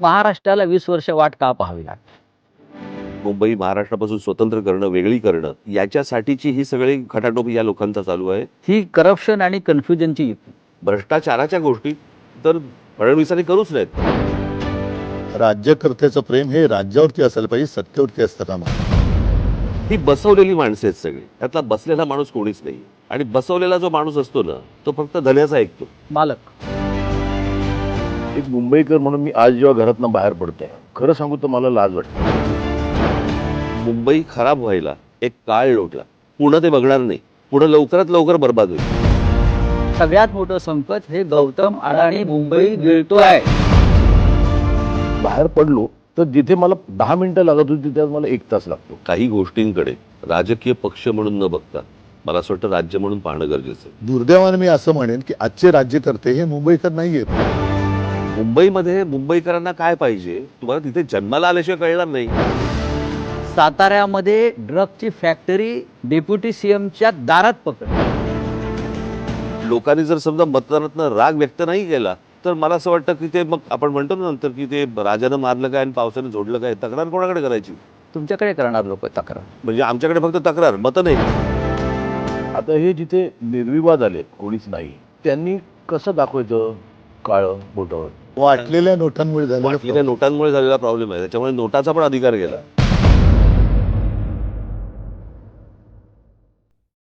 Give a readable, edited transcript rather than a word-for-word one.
महाराष्ट्राला 20 वर्ष वाट का पाहावी लागली? मुंबई महाराष्ट्रापासून स्वतंत्र करणं, वेगळी करणं याच्यासाठीची ही सगळी खटाटोप या लोकांचा चालू आहे. ही करप्शन आणि कन्फ्युजनची युती. भ्रष्टाचाराच्या गोष्टी तर फडणवीसांनी करूच नाहीत. राज्यकर्त्याचं प्रेम हे राज्यावरती असायला पाहिजे, सत्तेवरती असतं कामा नये. ही बसवलेली माणसं आहेत सगळी. त्यातला बसलेला माणूस कोणीच नाही. आणि बसवलेला जो माणूस असतो ना, तो फक्त धन्याचा ऐकतो. मालक. एक मुंबईकर म्हणून मी आज जेव्हा घरातनं बाहेर पडतोय, खरं सांगू तर मला लाज वाटते. मुंबई खराब व्हायला एक काळ लोटला. पुढं ते बघणार नाही. पुढं लवकरात लवकर बर्बाद होईल. सगळ्यात मोठं संकट हे गौतम अडाणी मुंबई गिळतोय. बाहेर पडलो तर जिथे मला 10 मिनिटं लागत होती तिथे आज मला 1 तास लागतो. काही गोष्टींकडे राजकीय पक्ष म्हणून न बघता मला असं वाटतं राज्य म्हणून पाहणं गरजेचं आहे. दुर्दैवाने मी असं म्हणेन की आजचे राज्यकर्ते हे मुंबईकर नाही आहेत. मुंबईमध्ये मुंबईकरांना काय पाहिजे तुम्हाला तिथे जन्माला आल्याशिवाय कळणार नाही. साताऱ्यामध्ये ड्रगची फॅक्टरी डेप्युटी सीएमच्या दारात पकडली. लोकांनी जर समजा मतदानातनं राग व्यक्त नाही केला तर मला असं वाटतं की ते मग आपण म्हणतो ना नंतर की ते राजानं मारलं काय आणि पावसानं झोडलं काय, तक्रार कोणाकडे करायची? तुमच्याकडे करणार लोक तक्रार. म्हणजे आमच्याकडे फक्त तक्रार, मतं नाही. आता हे जिथे निर्विवाद आले कोणीच नाही, त्यांनी कसं दाखवायचं काळं बोटावर? वाटलेल्या नोटांमुळे झालेलं वाटलेल्या नोटांमुळे झालेला प्रॉब्लेम आहे. त्याच्यामुळे नोटाचा पण अधिकार गेला.